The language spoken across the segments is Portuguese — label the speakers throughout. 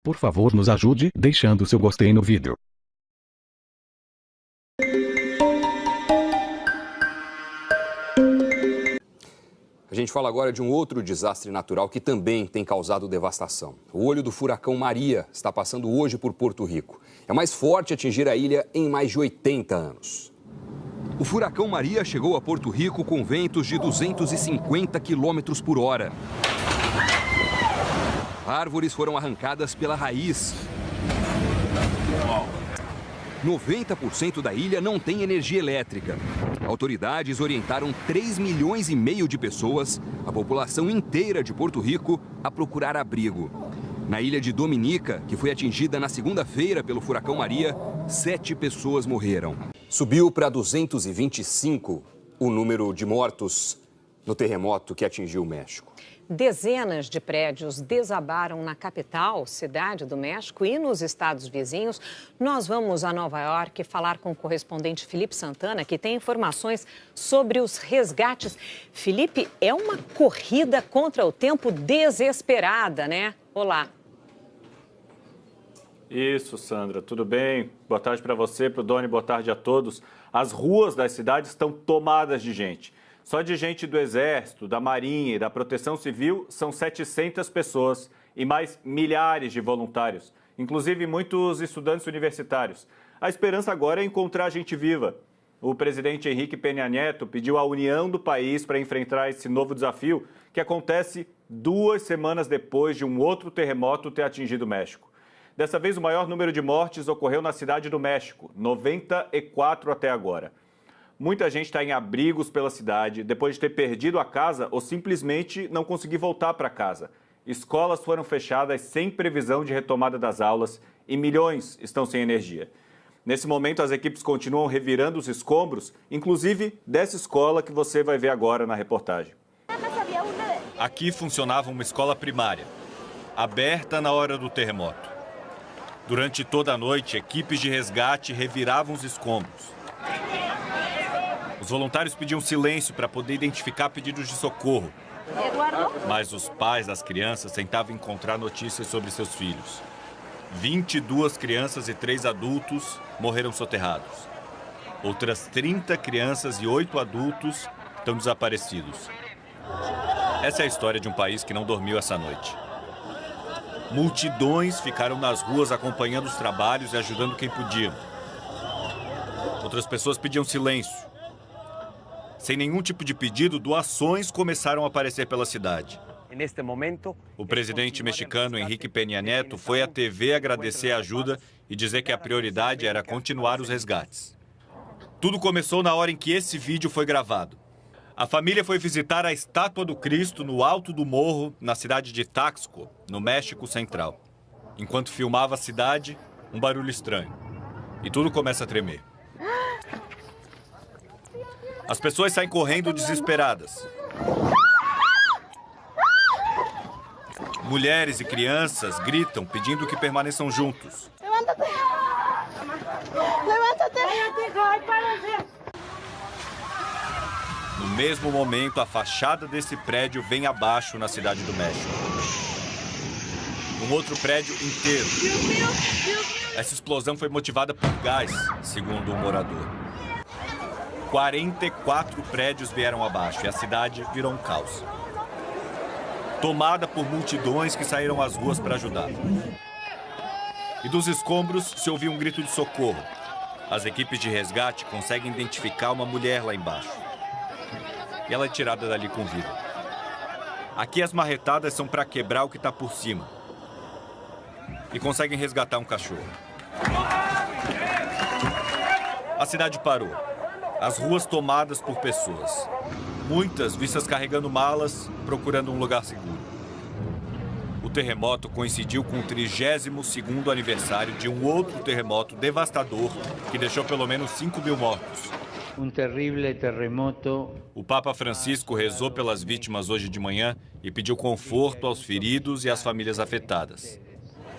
Speaker 1: Por favor, nos ajude deixando seu gostei no vídeo.
Speaker 2: A gente fala agora de um outro desastre natural que também tem causado devastação. O olho do furacão Maria está passando hoje por Porto Rico. É o mais forte a atingir a ilha em mais de 80 anos. O furacão Maria chegou a Porto Rico com ventos de 250 km por hora. Árvores foram arrancadas pela raiz. 90% da ilha não tem energia elétrica. Autoridades orientaram 3,5 milhões de pessoas, a população inteira de Porto Rico, a procurar abrigo. Na ilha de Dominica, que foi atingida na segunda-feira pelo furacão Maria, 7 pessoas morreram. Subiu para 225 o número de mortos no terremoto que atingiu o México.
Speaker 3: Dezenas de prédios desabaram na capital, cidade do México, e nos estados vizinhos. Nós vamos a Nova York falar com o correspondente Felipe Santana, que tem informações sobre os resgates. Felipe, é uma corrida contra o tempo desesperada, né? Olá.
Speaker 4: Isso, Sandra, tudo bem? Boa tarde para você, para o Doni, boa tarde a todos. As ruas das cidades estão tomadas de gente. Só de gente do Exército, da Marinha e da Proteção Civil são 700 pessoas e mais milhares de voluntários, inclusive muitos estudantes universitários. A esperança agora é encontrar gente viva. O presidente Henrique Peña Nieto pediu a união do país para enfrentar esse novo desafio que acontece 2 semanas depois de um outro terremoto ter atingido o México. Dessa vez, o maior número de mortes ocorreu na cidade do México, 94 até agora. Muita gente está em abrigos pela cidade, depois de ter perdido a casa ou simplesmente não conseguir voltar para casa. Escolas foram fechadas sem previsão de retomada das aulas e milhões estão sem energia. Nesse momento, as equipes continuam revirando os escombros, inclusive dessa escola que você vai ver agora na reportagem. Aqui funcionava uma escola primária, aberta na hora do terremoto. Durante toda a noite, equipes de resgate reviravam os escombros. Os voluntários pediam silêncio para poder identificar pedidos de socorro. Mas os pais das crianças tentavam encontrar notícias sobre seus filhos. 22 crianças e 3 adultos morreram soterrados. Outras 30 crianças e 8 adultos estão desaparecidos. Essa é a história de um país que não dormiu essa noite. Multidões ficaram nas ruas acompanhando os trabalhos e ajudando quem podiam. Outras pessoas pediam silêncio. Sem nenhum tipo de pedido, doações começaram a aparecer pela cidade. O presidente mexicano Henrique Peña Nieto foi à TV agradecer a ajuda e dizer que a prioridade era continuar os resgates. Tudo começou na hora em que esse vídeo foi gravado. A família foi visitar a estátua do Cristo no alto do morro, na cidade de Taxco, no México Central. Enquanto filmava a cidade, um barulho estranho. E tudo começa a tremer. As pessoas saem correndo desesperadas. Mulheres e crianças gritam pedindo que permaneçam juntos. No mesmo momento, a fachada desse prédio vem abaixo na cidade do México. Um outro prédio inteiro. Essa explosão foi motivada por gás, segundo um morador. 44 prédios vieram abaixo e a cidade virou um caos. Tomada por multidões que saíram às ruas para ajudar. E dos escombros se ouviu um grito de socorro. As equipes de resgate conseguem identificar uma mulher lá embaixo. E ela é tirada dali com vida. Aqui as marretadas são para quebrar o que está por cima. E conseguem resgatar um cachorro. A cidade parou. As ruas tomadas por pessoas. Muitas vistas carregando malas, procurando um lugar seguro. O terremoto coincidiu com o 32º aniversário de um outro terremoto devastador que deixou pelo menos 5.000 mortos.
Speaker 5: Um terrível terremoto.
Speaker 4: O Papa Francisco rezou pelas vítimas hoje de manhã e pediu conforto aos feridos e às famílias afetadas.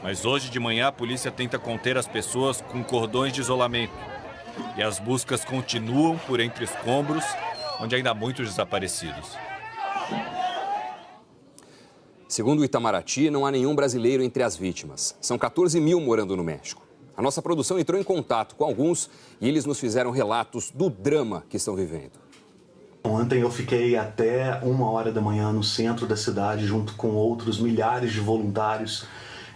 Speaker 4: Mas hoje de manhã a polícia tenta conter as pessoas com cordões de isolamento. E as buscas continuam por entre escombros, onde ainda há muitos desaparecidos.
Speaker 2: Segundo o Itamaraty, não há nenhum brasileiro entre as vítimas. São 14 mil morando no México. A nossa produção entrou em contato com alguns e eles nos fizeram relatos do drama que estão vivendo.
Speaker 6: Ontem eu fiquei até 1h da manhã no centro da cidade, junto com outros milhares de voluntários.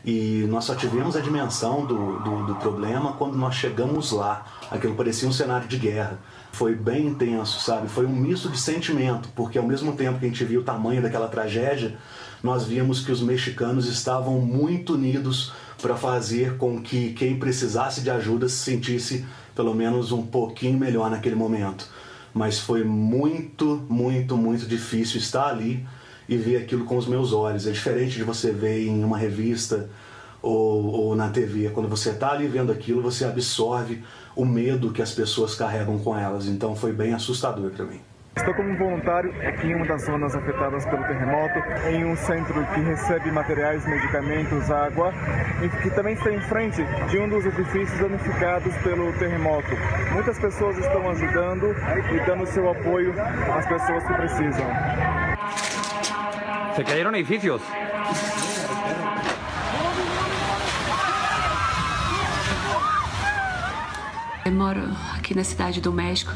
Speaker 6: E nós só tivemos a dimensão do problema quando nós chegamos lá. Aquilo parecia um cenário de guerra. Foi bem intenso, sabe? Foi um misto de sentimento, porque ao mesmo tempo que a gente viu o tamanho daquela tragédia, nós vimos que os mexicanos estavam muito unidos para fazer com que quem precisasse de ajuda se sentisse pelo menos um pouquinho melhor naquele momento. Mas foi muito, muito, muito difícil estar ali e ver aquilo com os meus olhos. É diferente de você ver em uma revista ou na TV. Quando você está ali vendo aquilo, você absorve o medo que as pessoas carregam com elas. Então foi bem assustador para mim.
Speaker 7: Estou como voluntário aqui em uma das zonas afetadas pelo terremoto, em um centro que recebe materiais, medicamentos, água, e que também está em frente de um dos edifícios danificados pelo terremoto. Muitas pessoas estão ajudando e dando seu apoio às pessoas que precisam.
Speaker 8: Se cayeron edificios.
Speaker 9: Eu moro aqui na Cidade do México,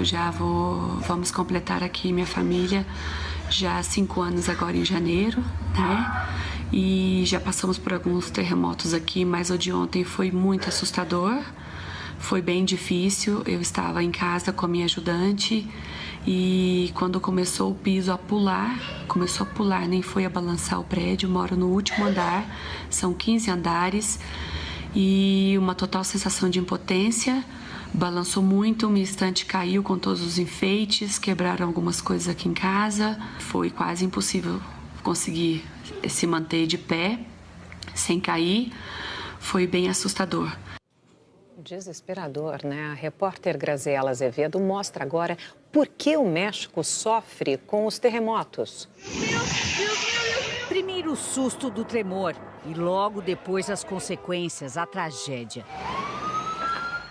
Speaker 9: vamos completar aqui minha família já há 5 anos agora em janeiro, né? E já passamos por alguns terremotos aqui, mas o de ontem foi muito assustador, foi bem difícil. Eu estava em casa com a minha ajudante e quando começou o piso a pular, nem foi a balançar o prédio. Moro no último andar, são 15 andares e uma total sensação de impotência. Balançou muito, minha estante caiu com todos os enfeites, quebraram algumas coisas aqui em casa. Foi quase impossível conseguir se manter de pé, sem cair. Foi bem assustador.
Speaker 3: Desesperador, né? A repórter Graziela Azevedo mostra agora por que o México sofre com os terremotos.
Speaker 10: Primeiro o susto do tremor e logo depois as consequências, a tragédia.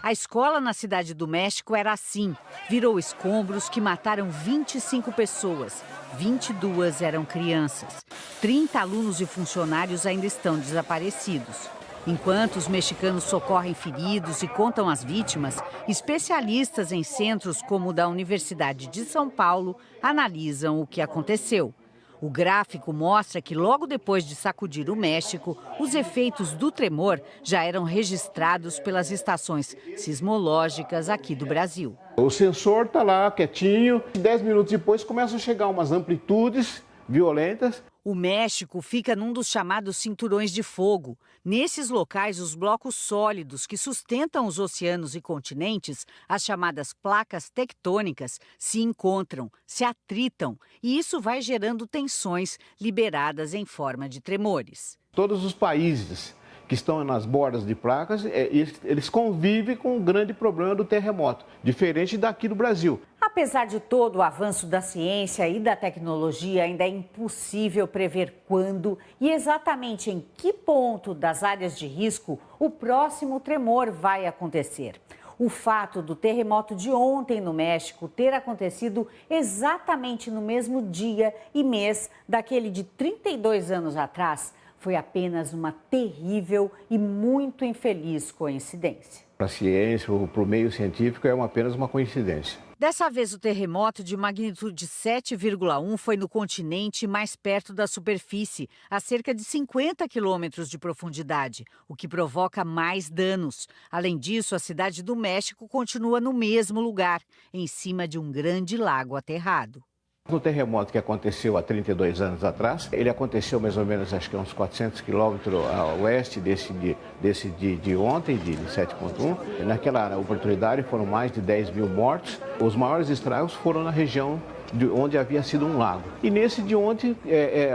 Speaker 10: A escola na Cidade do México era assim. Virou escombros que mataram 25 pessoas. 22 eram crianças. 30 alunos e funcionários ainda estão desaparecidos. Enquanto os mexicanos socorrem feridos e contam as vítimas, especialistas em centros como o da Universidade de São Paulo analisam o que aconteceu. O gráfico mostra que logo depois de sacudir o México, os efeitos do tremor já eram registrados pelas estações sismológicas aqui do Brasil.
Speaker 11: O sensor está lá quietinho, 10 minutos depois começam a chegar umas amplitudes violentas.
Speaker 10: O México fica num dos chamados cinturões de fogo. Nesses locais, os blocos sólidos que sustentam os oceanos e continentes, as chamadas placas tectônicas, se encontram, se atritam, e isso vai gerando tensões liberadas em forma de tremores.
Speaker 11: Todos os países que estão nas bordas de placas, eles convivem com o grande problema do terremoto, diferente daqui do Brasil.
Speaker 10: Apesar de todo o avanço da ciência e da tecnologia, ainda é impossível prever quando e exatamente em que ponto das áreas de risco o próximo tremor vai acontecer. O fato do terremoto de ontem no México ter acontecido exatamente no mesmo dia e mês daquele de 32 anos atrás foi apenas uma terrível e muito infeliz coincidência.
Speaker 11: Para a ciência ou para o meio científico é apenas uma coincidência.
Speaker 10: Dessa vez, o terremoto de magnitude 7,1 foi no continente mais perto da superfície, a cerca de 50 quilômetros de profundidade, o que provoca mais danos. Além disso, a Cidade do México continua no mesmo lugar, em cima de um grande lago aterrado.
Speaker 11: No terremoto que aconteceu há 32 anos atrás, ele aconteceu mais ou menos, acho que uns 400 quilômetros a oeste desse de ontem, de 7,1. Naquela oportunidade foram mais de 10 mil mortos. Os maiores estragos foram na região de onde havia sido um lago. E nesse de ontem,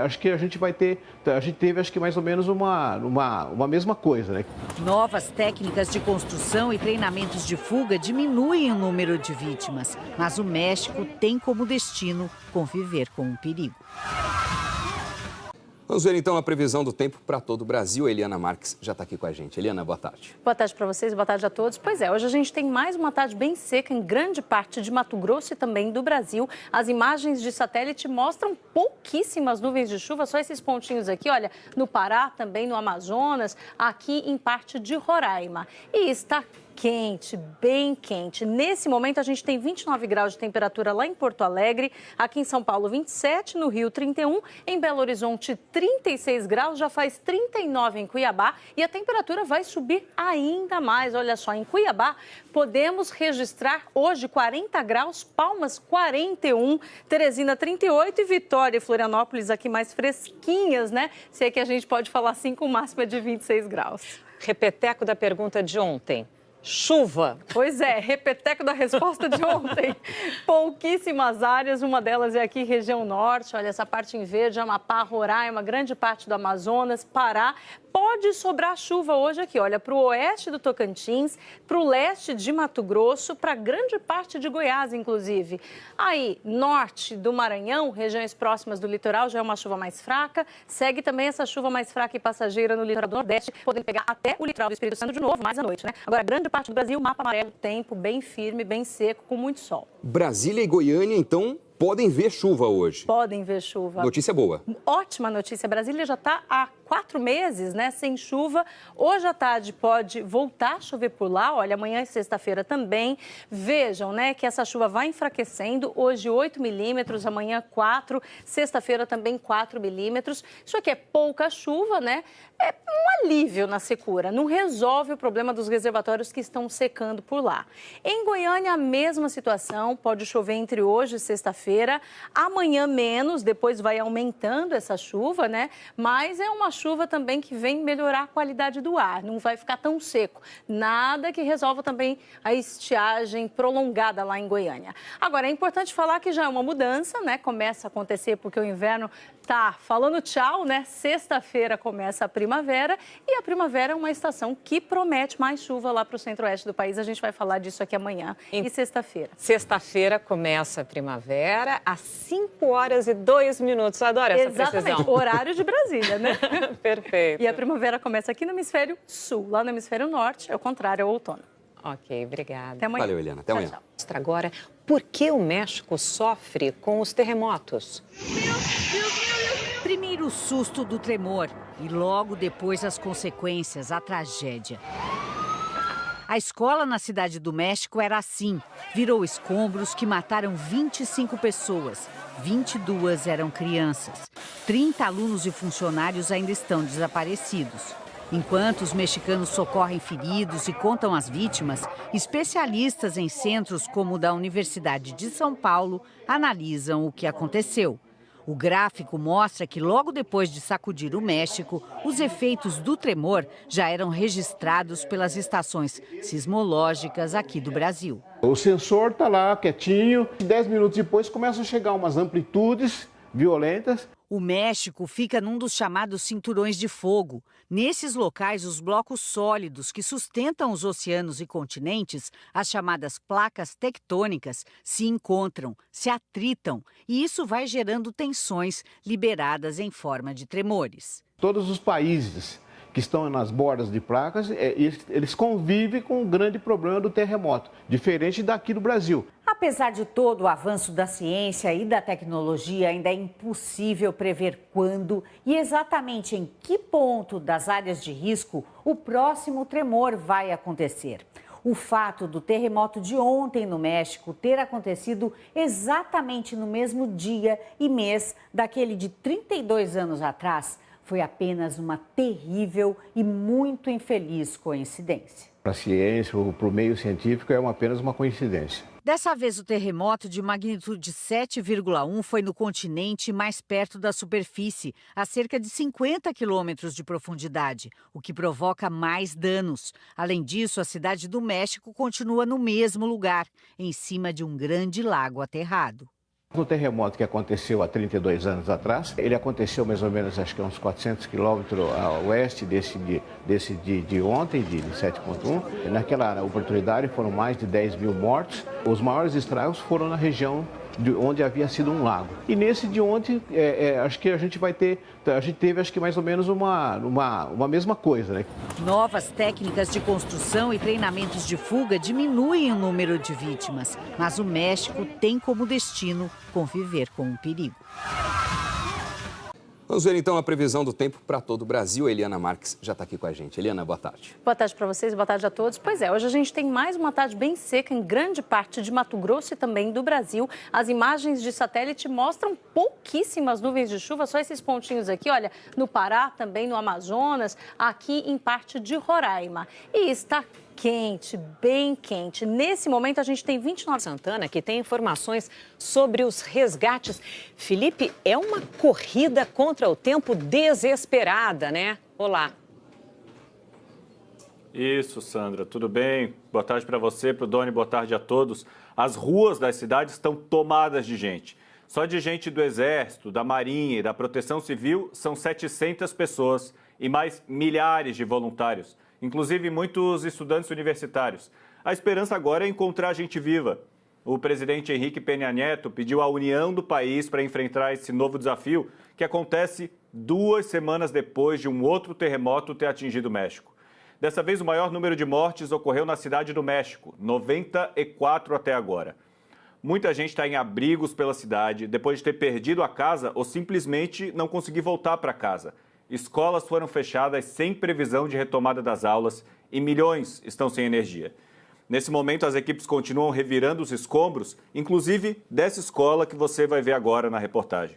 Speaker 11: acho que a gente teve acho que mais ou menos uma mesma coisa, né?
Speaker 10: Novas técnicas de construção e treinamentos de fuga diminuem o número de vítimas, mas o México tem como destino conviver com o perigo.
Speaker 2: Vamos ver então a previsão do tempo para todo o Brasil. A Eliana Marques já está aqui com a gente. Eliana, boa tarde.
Speaker 8: Boa tarde para vocês, boa tarde a todos. Pois é, hoje a gente tem mais uma tarde bem seca em grande parte de Mato Grosso e também do Brasil. As imagens de satélite mostram pouquíssimas nuvens de chuva, só esses pontinhos aqui, olha, no Pará, também no Amazonas, aqui em parte de Roraima. E está quente, bem quente. Nesse momento a gente tem 29 graus de temperatura lá em Porto Alegre, aqui em São Paulo 27, no Rio 31, em Belo Horizonte 36 graus, já faz 39 em Cuiabá e a temperatura vai subir ainda mais. Olha só, em Cuiabá podemos registrar hoje 40 graus, Palmas 41, Teresina 38 e Vitória e Florianópolis aqui mais fresquinhas, né? Se é que a gente pode falar assim, com máxima de 26 graus.
Speaker 3: Repeteco da pergunta de ontem. Chuva.
Speaker 8: Pois é, repeteco da resposta de ontem. Pouquíssimas áreas, uma delas é aqui região norte, olha essa parte em verde, Amapá, Roraima, grande parte do Amazonas, Pará. Pode sobrar chuva hoje aqui, olha, para o oeste do Tocantins, para o leste de Mato Grosso, para grande parte de Goiás, inclusive. Aí, norte do Maranhão, regiões próximas do litoral, já é uma chuva mais fraca. Segue também essa chuva mais fraca e passageira no litoral do Nordeste, podendo pegar até o litoral do Espírito Santo de novo, mais à noite, né? Agora, grande parte do Brasil, mapa amarelo, tempo bem firme, bem seco, com muito sol.
Speaker 2: Brasília e Goiânia, então, podem ver chuva hoje.
Speaker 8: Podem ver chuva.
Speaker 2: Notícia boa.
Speaker 8: Ótima notícia. Brasília já está há 4 meses, né, sem chuva. Hoje à tarde pode voltar a chover por lá. Olha, amanhã e sexta-feira também. Vejam, né, que essa chuva vai enfraquecendo. Hoje 8 milímetros, amanhã 4, sexta-feira também 4 milímetros. Isso aqui é pouca chuva, né? É um alívio na secura. Não resolve o problema dos reservatórios que estão secando por lá. Em Goiânia, a mesma situação. Pode chover entre hoje e sexta-feira. Amanhã menos, depois vai aumentando essa chuva, né? Mas é uma chuva também que vem melhorar a qualidade do ar. Não vai ficar tão seco. Nada que resolva também a estiagem prolongada lá em Goiânia. Agora, é importante falar que já é uma mudança, né? Começa a acontecer porque o inverno tá falando tchau, né? Sexta-feira começa a primavera e a primavera é uma estação que promete mais chuva lá para o centro-oeste do país. A gente vai falar disso aqui amanhã e sexta-feira.
Speaker 3: Sexta-feira começa a primavera às 5h02. Adoro essa precisão.
Speaker 8: Exatamente, horário de Brasília, né?
Speaker 3: Perfeito.
Speaker 8: E a primavera começa aqui no hemisfério sul, lá no hemisfério norte, é o contrário, é o outono.
Speaker 3: Ok, obrigada.
Speaker 8: Até amanhã.
Speaker 2: Valeu, Eliana. Até amanhã.
Speaker 8: Tchau.
Speaker 3: Mostra agora por que o México sofre com os terremotos.
Speaker 10: Primeiro o susto do tremor e logo depois as consequências, a tragédia. A escola na Cidade do México era assim. Virou escombros que mataram 25 pessoas. 22 eram crianças. 30 alunos e funcionários ainda estão desaparecidos. Enquanto os mexicanos socorrem feridos e contam as vítimas, especialistas em centros como o da Universidade de São Paulo analisam o que aconteceu. O gráfico mostra que logo depois de sacudir o México, os efeitos do tremor já eram registrados pelas estações sismológicas aqui do Brasil.
Speaker 11: O sensor está lá quietinho, 10 minutos depois começam a chegar umas amplitudes violentas.
Speaker 10: O México fica num dos chamados cinturões de fogo. Nesses locais, os blocos sólidos que sustentam os oceanos e continentes, as chamadas placas tectônicas, se encontram, se atritam, e isso vai gerando tensões liberadas em forma de tremores.
Speaker 11: Todos os países que estão nas bordas de placas, eles convivem com o grande problema do terremoto, diferente daqui do Brasil.
Speaker 10: Apesar de todo o avanço da ciência e da tecnologia, ainda é impossível prever quando e exatamente em que ponto das áreas de risco o próximo tremor vai acontecer. O fato do terremoto de ontem no México ter acontecido exatamente no mesmo dia e mês daquele de 32 anos atrás foi apenas uma terrível e muito infeliz coincidência.
Speaker 11: Para a ciência ou para o meio científico é apenas uma coincidência.
Speaker 10: Dessa vez, o terremoto de magnitude 7,1 foi no continente mais perto da superfície, a cerca de 50 quilômetros de profundidade, o que provoca mais danos. Além disso, a Cidade do México continua no mesmo lugar, em cima de um grande lago aterrado.
Speaker 11: No terremoto que aconteceu há 32 anos atrás, ele aconteceu mais ou menos, acho que uns 400 quilômetros a oeste desse de ontem, de 7,1. Naquela oportunidade foram mais de 10 mil mortos. Os maiores estragos foram na região onde havia sido um lago. E nesse de ontem, acho que a gente teve acho que mais ou menos uma mesma coisa, né?
Speaker 10: Novas técnicas de construção e treinamentos de fuga diminuem o número de vítimas, mas o México tem como destino conviver com o perigo.
Speaker 2: Vamos ver então a previsão do tempo para todo o Brasil. A Eliana Marques já está aqui com a gente. Eliana, boa tarde.
Speaker 8: Boa tarde para vocês, boa tarde a todos. Pois é, hoje a gente tem mais uma tarde bem seca em grande parte de Mato Grosso e também do Brasil. As imagens de satélite mostram pouquíssimas nuvens de chuva, só esses pontinhos aqui, olha, no Pará, também no Amazonas, aqui em parte de Roraima. E está quente, bem quente. Nesse momento a gente tem 29...
Speaker 3: Santana, que tem informações sobre os resgates. Felipe, é uma corrida contra o tempo desesperada, né? Olá.
Speaker 4: Isso, Sandra, tudo bem? Boa tarde para você, para o Doni, boa tarde a todos. As ruas das cidades estão tomadas de gente. Só de gente do Exército, da Marinha e da Proteção Civil são 700 pessoas e mais milhares de voluntários, inclusive muitos estudantes universitários. A esperança agora é encontrar gente viva. O presidente Henrique Peña Nieto pediu a união do país para enfrentar esse novo desafio que acontece 2 semanas depois de um outro terremoto ter atingido o México. Dessa vez, o maior número de mortes ocorreu na cidade do México, 94 até agora. Muita gente está em abrigos pela cidade depois de ter perdido a casa ou simplesmente não conseguir voltar para casa. Escolas foram fechadas sem previsão de retomada das aulas e milhões estão sem energia. Nesse momento, as equipes continuam revirando os escombros, inclusive dessa escola que você vai ver agora na reportagem.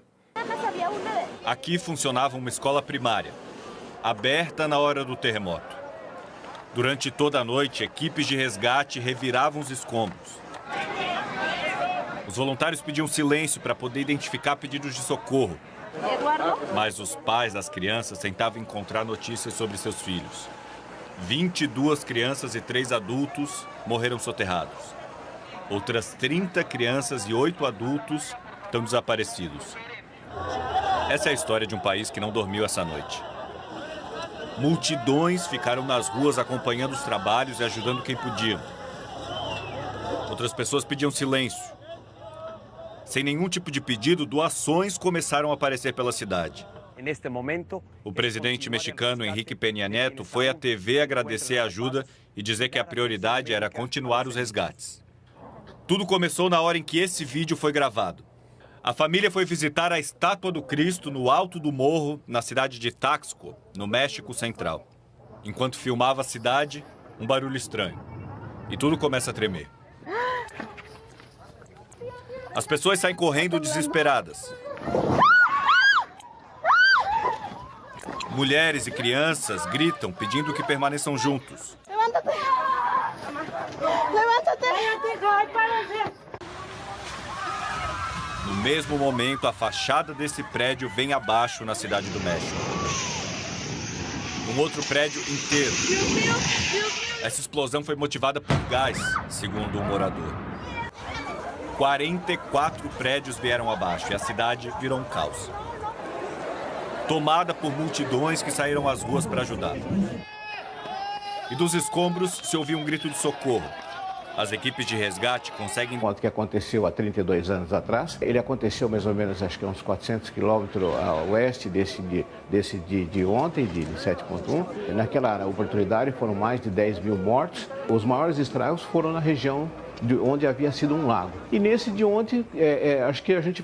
Speaker 4: Aqui funcionava uma escola primária, aberta na hora do terremoto. Durante toda a noite, equipes de resgate reviravam os escombros. Os voluntários pediam silêncio para poder identificar pedidos de socorro. Mas os pais das crianças tentavam encontrar notícias sobre seus filhos. 22 crianças e 3 adultos morreram soterrados. Outras 30 crianças e 8 adultos estão desaparecidos. Essa é a história de um país que não dormiu essa noite. Multidões ficaram nas ruas acompanhando os trabalhos e ajudando quem podiam. Outras pessoas pediam silêncio. Sem nenhum tipo de pedido, doações começaram a aparecer pela cidade. O presidente mexicano Henrique Peña Nieto foi à TV agradecer a ajuda e dizer que a prioridade era continuar os resgates. Tudo começou na hora em que esse vídeo foi gravado. A família foi visitar a estátua do Cristo no alto do morro, na cidade de Taxco, no México Central. Enquanto filmava a cidade, um barulho estranho. E tudo começa a tremer. As pessoas saem correndo desesperadas. Mulheres e crianças gritam pedindo que permaneçam juntos. No mesmo momento, a fachada desse prédio vem abaixo na cidade do México. Um outro prédio inteiro. Essa explosão foi motivada por gás, segundo um morador. 44 prédios vieram abaixo e a cidade virou um caos. Tomada por multidões que saíram às ruas para ajudar. E dos escombros se ouviu um grito de socorro. As equipes de resgate conseguem...
Speaker 11: O que aconteceu há 32 anos atrás, ele aconteceu mais ou menos, acho que uns 400 quilômetros a oeste desse de ontem, de 7.1. Naquela oportunidade foram mais de 10 mil mortos. Os maiores estragos foram na região onde havia sido um lago. E nesse de ontem, acho que a gente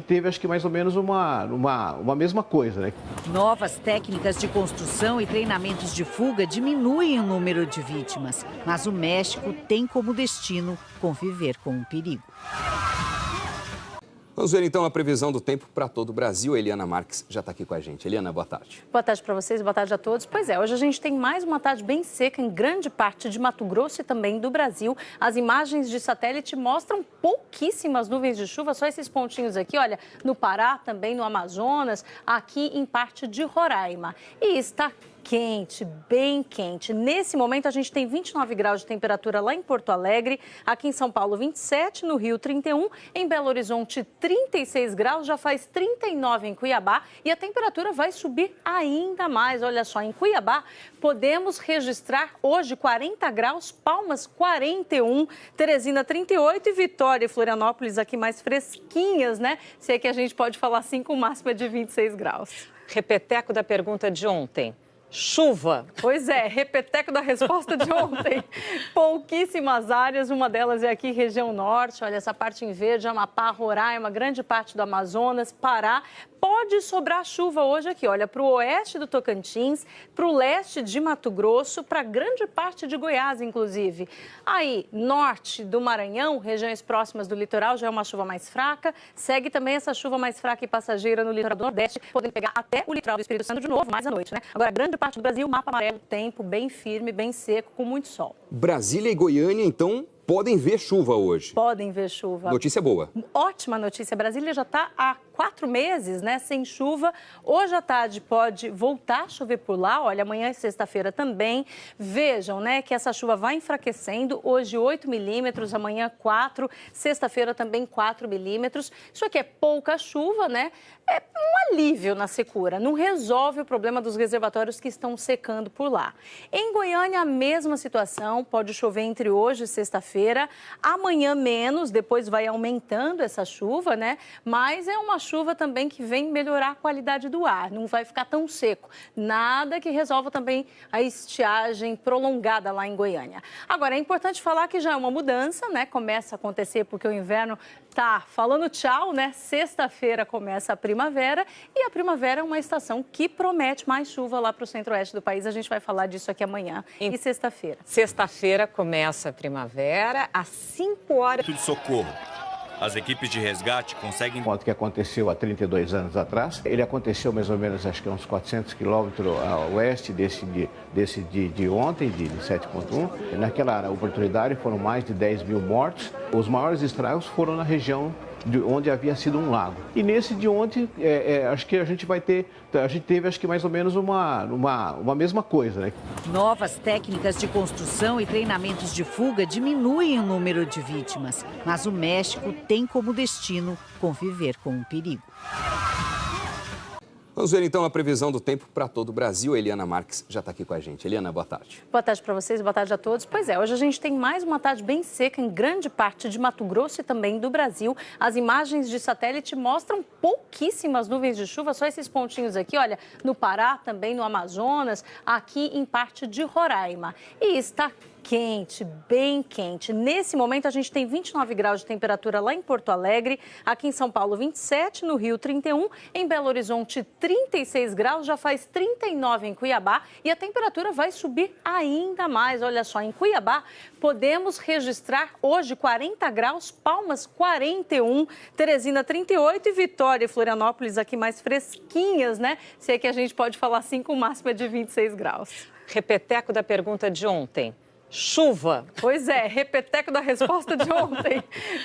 Speaker 11: teve acho que mais ou menos uma mesma coisa, né?
Speaker 10: Novas técnicas de construção e treinamentos de fuga diminuem o número de vítimas, mas o México tem como destino conviver com o perigo.
Speaker 2: Vamos ver então a previsão do tempo para todo o Brasil. A Eliana Marques já está aqui com a gente. Eliana, boa tarde.
Speaker 8: Boa tarde para vocês, boa tarde a todos. Pois é, hoje a gente tem mais uma tarde bem seca em grande parte de Mato Grosso e também do Brasil. As imagens de satélite mostram pouquíssimas nuvens de chuva, só esses pontinhos aqui, olha, no Pará, também no Amazonas, aqui em parte de Roraima. E está quente, bem quente. Nesse momento, a gente tem 29 graus de temperatura lá em Porto Alegre, aqui em São Paulo, 27, no Rio, 31, em Belo Horizonte, 36 graus, já faz 39 em Cuiabá e a temperatura vai subir ainda mais. Olha só, em Cuiabá, podemos registrar hoje 40 graus, Palmas, 41, Teresina, 38 e Vitória e Florianópolis aqui mais fresquinhas, né? Se é que a gente pode falar assim, com máxima de 26 graus.
Speaker 3: Repeteco da pergunta de ontem. Chuva.
Speaker 8: Pois é, repeteco da resposta de ontem. Pouquíssimas áreas, uma delas é aqui, região norte. Olha, essa parte em verde, Amapá, Roraima, grande parte do Amazonas, Pará. Pode sobrar chuva hoje aqui, olha, para o oeste do Tocantins, para o leste de Mato Grosso, para grande parte de Goiás, inclusive. Aí, norte do Maranhão, regiões próximas do litoral, já é uma chuva mais fraca. Segue também essa chuva mais fraca e passageira no litoral do Nordeste, podendo pegar até o litoral do Espírito Santo de novo, mais à noite, né? Agora, grande parte do Brasil, mapa amarelo, tempo bem firme, bem seco, com muito sol.
Speaker 2: Brasília e Goiânia, então, podem ver chuva hoje.
Speaker 8: Podem ver chuva.
Speaker 2: Notícia boa.
Speaker 8: Ótima notícia. Brasília já está há 4 meses, né, sem chuva. Hoje à tarde pode voltar a chover por lá. Olha, amanhã e sexta-feira também. Vejam, né, que essa chuva vai enfraquecendo. Hoje 8 milímetros, amanhã 4, sexta-feira também 4 milímetros. Isso aqui é pouca chuva, né? É um alívio na secura. Não resolve o problema dos reservatórios que estão secando por lá. Em Goiânia, a mesma situação. Pode chover entre hoje e sexta-feira. Amanhã menos, depois vai aumentando essa chuva, né? Mas é uma chuva também que vem melhorar a qualidade do ar. Não vai ficar tão seco. Nada que resolva também a estiagem prolongada lá em Goiânia. Agora, é importante falar que já é uma mudança, né? Começa a acontecer porque o inverno tá falando tchau, né? Sexta-feira começa a primavera e a primavera é uma estação que promete mais chuva lá para o centro-oeste do país. A gente vai falar disso aqui amanhã e sexta-feira.
Speaker 3: Sexta-feira começa a primavera, às 5 horas.
Speaker 12: De socorro. As equipes de resgate conseguem...
Speaker 11: O que aconteceu há 32 anos atrás, ele aconteceu mais ou menos, acho que uns 400 quilômetros a oeste desse de ontem, de 7.1. Naquela oportunidade foram mais de 10 mil mortos. Os maiores estragos foram na região de onde havia sido um lago. E nesse de ontem, acho que a gente teve acho que mais ou menos uma mesma coisa, né?
Speaker 10: Novas técnicas de construção e treinamentos de fuga diminuem o número de vítimas, mas o México tem como destino conviver com o perigo.
Speaker 2: Vamos ver então a previsão do tempo para todo o Brasil. A Eliana Marques já está aqui com a gente. Eliana, boa tarde.
Speaker 8: Boa tarde para vocês, boa tarde a todos. Pois é, hoje a gente tem mais uma tarde bem seca em grande parte de Mato Grosso e também do Brasil. As imagens de satélite mostram pouquíssimas nuvens de chuva, só esses pontinhos aqui, olha, no Pará, também no Amazonas, aqui em parte de Roraima. E está quente, bem quente. Nesse momento, a gente tem 29 graus de temperatura lá em Porto Alegre, aqui em São Paulo, 27, no Rio, 31, em Belo Horizonte, 36 graus, já faz 39 em Cuiabá e a temperatura vai subir ainda mais. Olha só, em Cuiabá, podemos registrar hoje 40 graus, Palmas, 41, Teresina, 38 e Vitória e Florianópolis aqui mais fresquinhas, né? Se é que a gente pode falar assim, com máxima de 26 graus.
Speaker 3: Repeteco da pergunta de ontem. Chuva.
Speaker 8: Pois é, repeteco da resposta de ontem.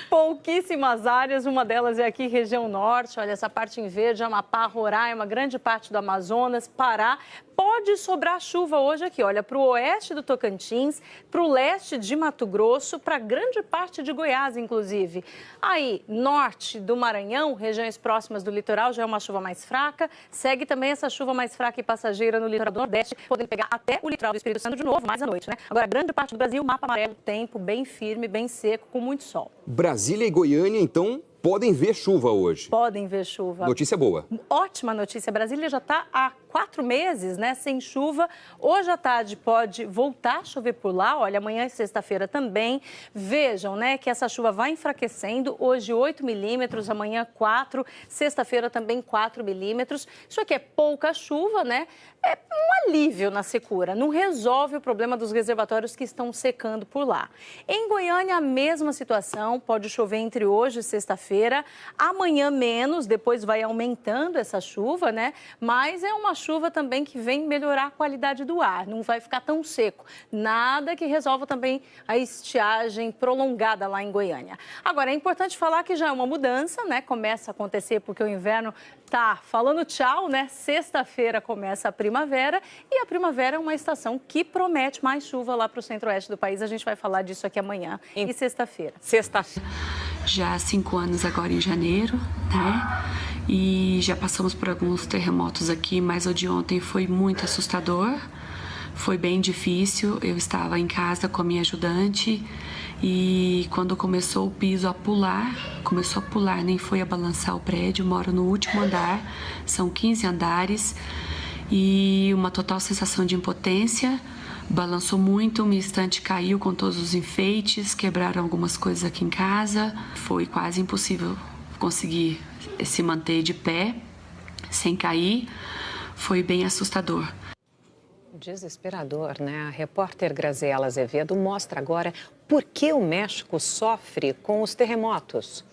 Speaker 8: Pouquíssimas áreas, uma delas é aqui, região norte. Olha, essa parte em verde, Amapá, Roraima, grande parte do Amazonas, Pará. Pode sobrar chuva hoje aqui, olha, para o oeste do Tocantins, para o leste de Mato Grosso, para grande parte de Goiás, inclusive. Aí, norte do Maranhão, regiões próximas do litoral, já é uma chuva mais fraca. Segue também essa chuva mais fraca e passageira no litoral do Nordeste, podendo pegar até o litoral do Espírito Santo de novo, mais à noite, né? Agora, grande parte do Brasil, mapa amarelo, tempo bem firme, bem seco, com muito sol.
Speaker 2: Brasília e Goiânia, então, podem ver chuva hoje.
Speaker 8: Podem ver chuva.
Speaker 2: Notícia boa.
Speaker 8: Ótima notícia. Brasília já está há 4 meses, né, sem chuva. Hoje à tarde pode voltar a chover por lá. Olha, amanhã e sexta-feira também. Vejam, né, que essa chuva vai enfraquecendo. Hoje 8 milímetros, amanhã 4, sexta-feira também 4 milímetros. Isso aqui é pouca chuva, né? É um alívio na secura. Não resolve o problema dos reservatórios que estão secando por lá. Em Goiânia, a mesma situação. Pode chover entre hoje e sexta-feira. Amanhã menos, depois vai aumentando essa chuva, né? Mas é uma chuva também que vem melhorar a qualidade do ar. Não vai ficar tão seco. Nada que resolva também a estiagem prolongada lá em Goiânia. Agora, é importante falar que já é uma mudança, né? Começa a acontecer porque o inverno tá falando tchau, né? Sexta-feira começa a primavera e a primavera é uma estação que promete mais chuva lá para o centro-oeste do país. A gente vai falar disso aqui amanhã e sexta-feira.
Speaker 9: Já há 5 anos agora em janeiro, né? E já passamos por alguns terremotos aqui, mas o de ontem foi muito assustador. Foi bem difícil. Eu estava em casa com a minha ajudante e quando começou o piso a pular, nem foi a balançar o prédio. Moro no último andar, são 15 andares e uma total sensação de impotência. Balançou muito, minha estante caiu com todos os enfeites, quebraram algumas coisas aqui em casa. Foi quase impossível conseguir se manter de pé, sem cair. Foi bem assustador.
Speaker 3: Desesperador, né? A repórter Graziela Azevedo mostra agora por que o México sofre com os terremotos.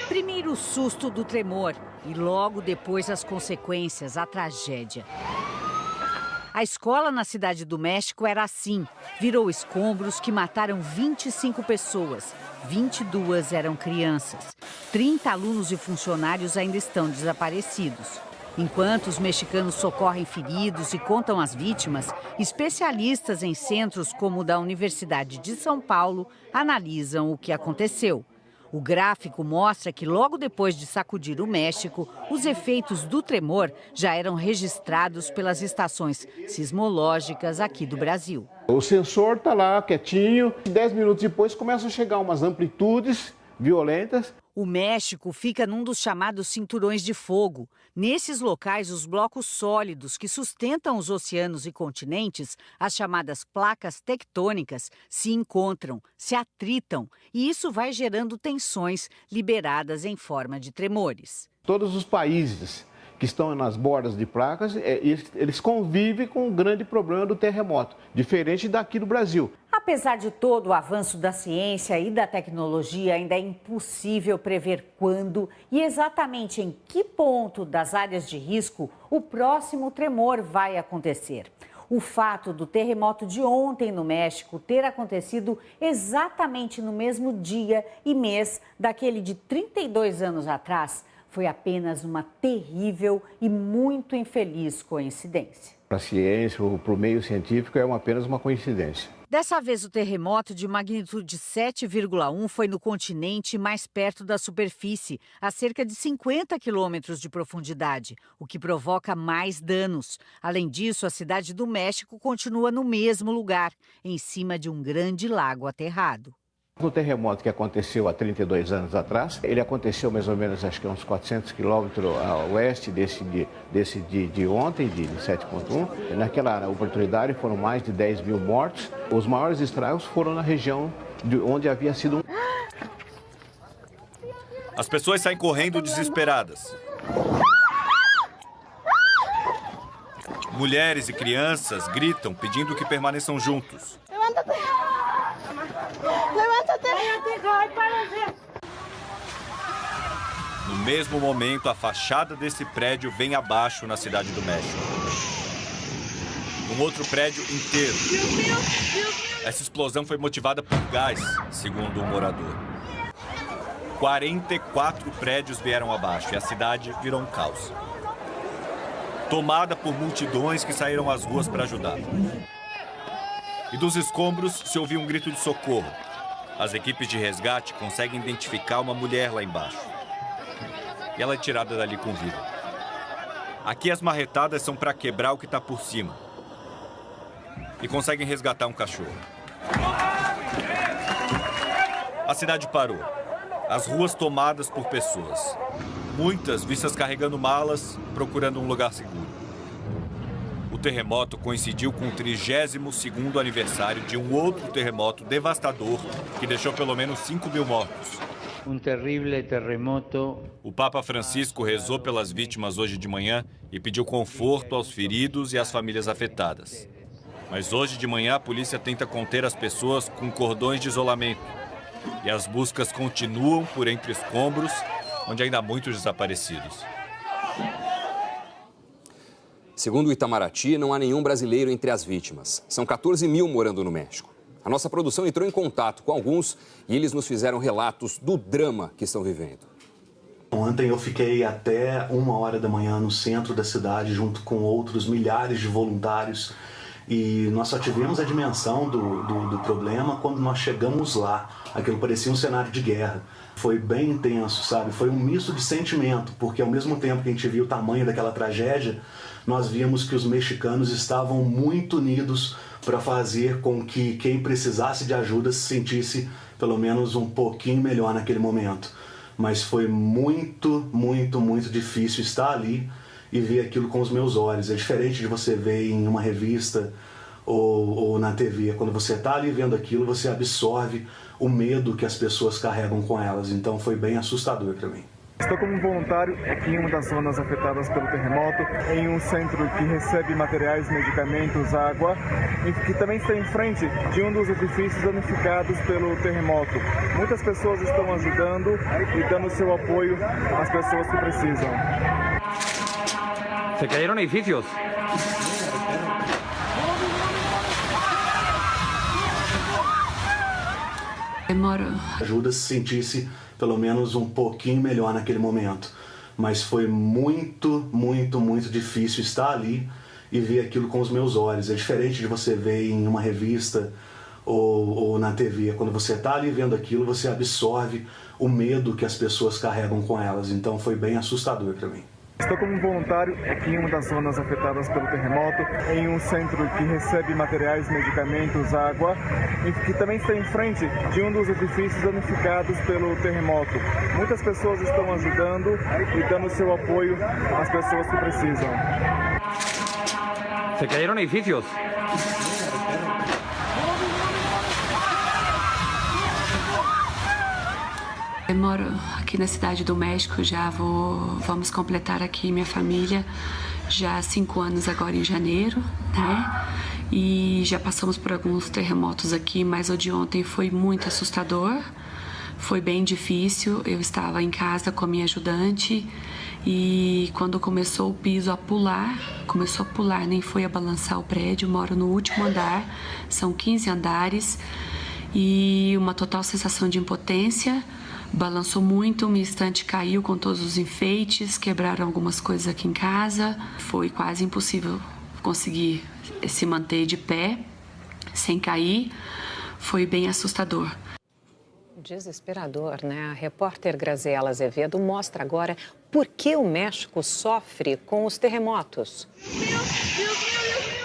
Speaker 10: Primeiro o susto do tremor e logo depois as consequências, a tragédia. A escola na Cidade do México era assim. Virou escombros que mataram 25 pessoas. 22 eram crianças. 30 alunos e funcionários ainda estão desaparecidos. Enquanto os mexicanos socorrem feridos e contam as vítimas, especialistas em centros como o da Universidade de São Paulo analisam o que aconteceu. O gráfico mostra que logo depois de sacudir o México, os efeitos do tremor já eram registrados pelas estações sismológicas aqui do Brasil.
Speaker 11: O sensor está lá quietinho, 10 minutos depois começam a chegar umas amplitudes violentas.
Speaker 10: O México fica num dos chamados cinturões de fogo. Nesses locais, os blocos sólidos que sustentam os oceanos e continentes, as chamadas placas tectônicas, se encontram, se atritam, e isso vai gerando tensões liberadas em forma de tremores.
Speaker 11: Todos os países que estão nas bordas de placas, eles convivem com o grande problema do terremoto, diferente daqui do Brasil.
Speaker 10: Apesar de todo o avanço da ciência e da tecnologia, ainda é impossível prever quando e exatamente em que ponto das áreas de risco o próximo tremor vai acontecer. O fato do terremoto de ontem no México ter acontecido exatamente no mesmo dia e mês daquele de 32 anos atrás foi apenas uma terrível e muito infeliz coincidência.
Speaker 11: Para a ciência ou para o meio científico é apenas uma coincidência.
Speaker 10: Dessa vez, o terremoto de magnitude 7,1 foi no continente mais perto da superfície, a cerca de 50 quilômetros de profundidade, o que provoca mais danos. Além disso, a Cidade do México continua no mesmo lugar, em cima de um grande lago aterrado.
Speaker 11: O terremoto que aconteceu há 32 anos atrás, ele aconteceu mais ou menos, acho que uns 400 quilômetros a oeste desse de ontem, de 7,1. Naquela oportunidade foram mais de 10 mil mortos. Os maiores estragos foram na região onde havia sido
Speaker 12: As pessoas saem correndo desesperadas. Mulheres e crianças gritam pedindo que permaneçam juntos. No mesmo momento, a fachada desse prédio vem abaixo na Cidade do México. Um outro prédio inteiro. Essa explosão foi motivada por gás, segundo um morador. 44 prédios vieram abaixo e a cidade virou um caos. Tomada por multidões que saíram às ruas para ajudar. E dos escombros se ouviu um grito de socorro. As equipes de resgate conseguem identificar uma mulher lá embaixo. E ela é tirada dali com vida. Aqui as marretadas são para quebrar o que está por cima. E conseguem resgatar um cachorro. A cidade parou. As ruas tomadas por pessoas. Muitas vistas carregando malas, procurando um lugar seguro. O terremoto coincidiu com o 32º aniversário de um outro terremoto devastador que deixou pelo menos 5 mil mortos.
Speaker 5: Um terrível terremoto.
Speaker 12: O Papa Francisco rezou pelas vítimas hoje de manhã e pediu conforto aos feridos e às famílias afetadas. Mas hoje de manhã a polícia tenta conter as pessoas com cordões de isolamento. E as buscas continuam por entre escombros, onde ainda há muitos desaparecidos.
Speaker 2: Segundo o Itamaraty, não há nenhum brasileiro entre as vítimas. São 14 mil morando no México. A nossa produção entrou em contato com alguns e eles nos fizeram relatos do drama que estão vivendo.
Speaker 6: Ontem eu fiquei até 1h da manhã no centro da cidade, junto com outros milhares de voluntários, e nós só tivemos a dimensão do problema quando nós chegamos lá. Aquilo parecia um cenário de guerra. Foi bem intenso, sabe? Foi um misto de sentimento, porque ao mesmo tempo que a gente viu o tamanho daquela tragédia, nós vimos que os mexicanos estavam muito unidos para fazer com que quem precisasse de ajuda se sentisse pelo menos um pouquinho melhor naquele momento. Mas foi muito, muito, muito difícil estar ali e ver aquilo com os meus olhos. É diferente de você ver em uma revista ou na TV. Quando você está ali vendo aquilo, você absorve o medo que as pessoas carregam com elas. Então foi bem assustador para mim.
Speaker 7: Estou como voluntário aqui em uma das zonas afetadas pelo terremoto, em um centro que recebe materiais, medicamentos, água, e que também está em frente de um dos edifícios danificados pelo terremoto. Muitas pessoas estão ajudando e dando seu apoio às pessoas que precisam.
Speaker 13: Se cayeron edificios.
Speaker 6: Ajuda se sentisse pelo menos um pouquinho melhor naquele momento. Mas foi muito, muito, muito difícil estar ali e ver aquilo com os meus olhos. É diferente de você ver em uma revista ou na TV. Quando você está ali vendo aquilo, você absorve o medo que as pessoas carregam com elas. Então foi bem assustador para mim.
Speaker 7: Estou como voluntário aqui em uma das zonas afetadas pelo terremoto, em um centro que recebe materiais, medicamentos, água, e que também está em frente de um dos edifícios danificados pelo terremoto. Muitas pessoas estão ajudando e dando seu apoio às pessoas que precisam.
Speaker 13: Se cayeron edificios.
Speaker 9: Eu moro aqui na Cidade do México, vamos completar aqui minha família já há 5 anos agora em janeiro, né? E já passamos por alguns terremotos aqui, mas o de ontem foi muito assustador, foi bem difícil. Eu estava em casa com a minha ajudante e quando começou o piso a pular, nem foi a balançar o prédio. Moro no último andar, são 15 andares e uma total sensação de impotência. Balançou muito, uma estante caiu com todos os enfeites, quebraram algumas coisas aqui em casa. Foi quase impossível conseguir se manter de pé, sem cair. Foi bem assustador.
Speaker 3: Desesperador, né? A repórter Graziela Azevedo mostra agora por que o México sofre com os terremotos.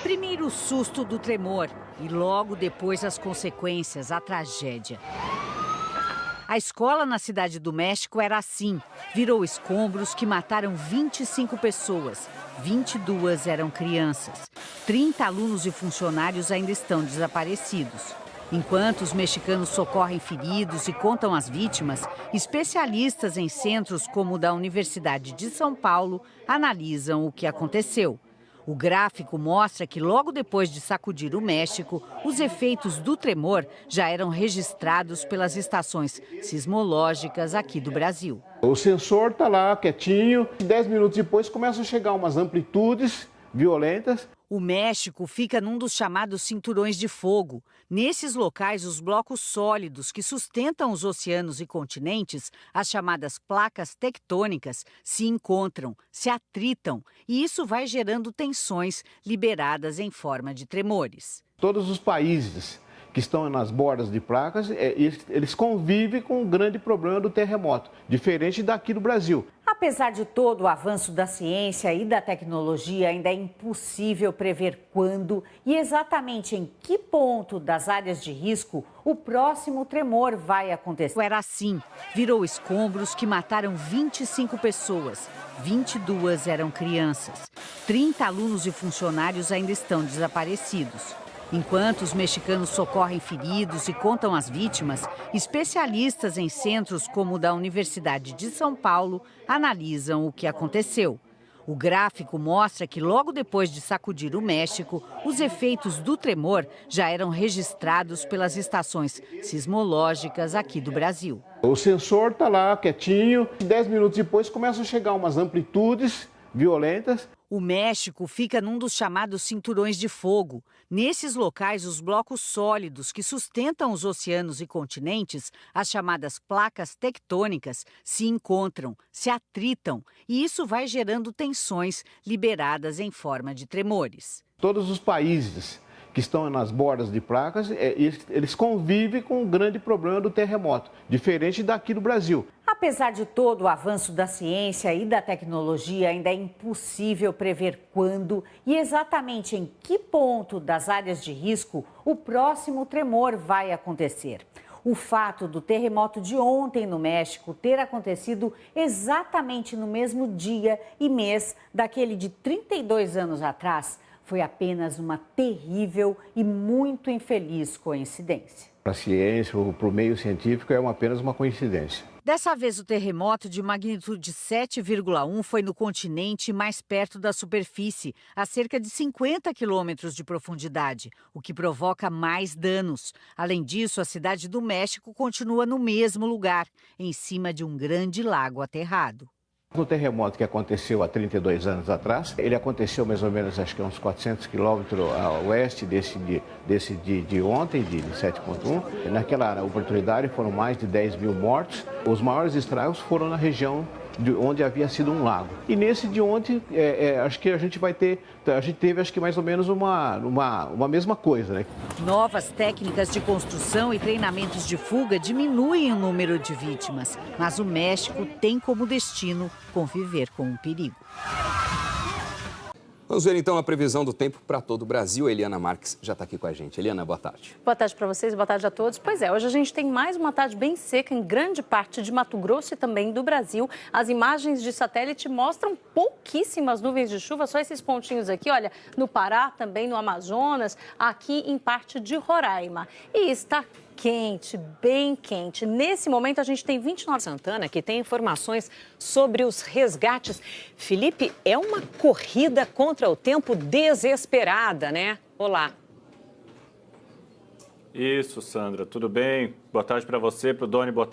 Speaker 10: Primeiro o susto do tremor e logo depois as consequências, a tragédia. A escola na Cidade do México era assim. Virou escombros que mataram 25 pessoas. 22 eram crianças. 30 alunos e funcionários ainda estão desaparecidos. Enquanto os mexicanos socorrem feridos e contam as vítimas, especialistas em centros como o da Universidade de São Paulo analisam o que aconteceu. O gráfico mostra que logo depois de sacudir o México, os efeitos do tremor já eram registrados pelas estações sismológicas aqui do Brasil.
Speaker 11: O sensor está lá quietinho, 10 minutos depois começam a chegar umas amplitudes violentas.
Speaker 10: O México fica num dos chamados cinturões de fogo. Nesses locais, os blocos sólidos que sustentam os oceanos e continentes, as chamadas placas tectônicas, se encontram, se atritam, e isso vai gerando tensões liberadas em forma de tremores.
Speaker 11: Todos os países que estão nas bordas de placas, eles convivem com o grande problema do terremoto, diferente daqui do Brasil.
Speaker 10: Apesar de todo o avanço da ciência e da tecnologia, ainda é impossível prever quando e exatamente em que ponto das áreas de risco o próximo tremor vai acontecer. Era assim, virou escombros que mataram 25 pessoas. 22 eram crianças. 30 alunos e funcionários ainda estão desaparecidos. Enquanto os mexicanos socorrem feridos e contam as vítimas, especialistas em centros como o da Universidade de São Paulo analisam o que aconteceu. O gráfico mostra que logo depois de sacudir o México, os efeitos do tremor já eram registrados pelas estações sismológicas aqui do Brasil.
Speaker 11: O sensor está lá quietinho, 10 minutos depois começam a chegar umas amplitudes violentas.
Speaker 10: O México fica num dos chamados cinturões de fogo. Nesses locais, os blocos sólidos que sustentam os oceanos e continentes, as chamadas placas tectônicas, se encontram, se atritam, e isso vai gerando tensões liberadas em forma de tremores.
Speaker 11: Todos os países que estão nas bordas de placas, eles convivem com o grande problema do terremoto, diferente daqui do Brasil.
Speaker 10: Apesar de todo o avanço da ciência e da tecnologia, ainda é impossível prever quando e exatamente em que ponto das áreas de risco o próximo tremor vai acontecer. O fato do terremoto de ontem no México ter acontecido exatamente no mesmo dia e mês daquele de 32 anos atrás foi apenas uma terrível e muito infeliz coincidência.
Speaker 11: Para a ciência ou para o meio científico é apenas uma coincidência.
Speaker 10: Dessa vez, o terremoto de magnitude 7,1 foi no continente mais perto da superfície, a cerca de 50 quilômetros de profundidade, o que provoca mais danos. Além disso, a cidade do México continua no mesmo lugar, em cima de um grande lago aterrado.
Speaker 11: O terremoto que aconteceu há 32 anos atrás, ele aconteceu mais ou menos, acho que uns 400 quilômetros a oeste desse de ontem, de 7,1. Naquela oportunidade foram mais de 10 mil mortos. Os maiores estragos foram na região de onde havia sido um lago. E nesse de ontem, acho que a gente teve acho que mais ou menos uma mesma coisa, né?
Speaker 10: Novas técnicas de construção e treinamentos de fuga diminuem o número de vítimas, mas o México tem como destino conviver com o perigo.
Speaker 2: Vamos ver então a previsão do tempo para todo o Brasil. A Eliana Marques já está aqui com a gente. Eliana, boa tarde.
Speaker 8: Boa tarde para vocês, boa tarde a todos. Pois é, hoje a gente tem mais uma tarde bem seca em grande parte de Mato Grosso e também do Brasil. As imagens de satélite mostram pouquíssimas nuvens de chuva, só esses pontinhos aqui, olha, no Pará, também no Amazonas, aqui em parte de Roraima. E está quente, bem quente. Nesse momento a gente tem 29...
Speaker 3: Santana, que tem informações sobre os resgates. Felipe, é uma corrida contra o tempo desesperada, né? Olá.
Speaker 4: Isso, Sandra, tudo bem? Boa tarde para você, para o Doni, boa tarde.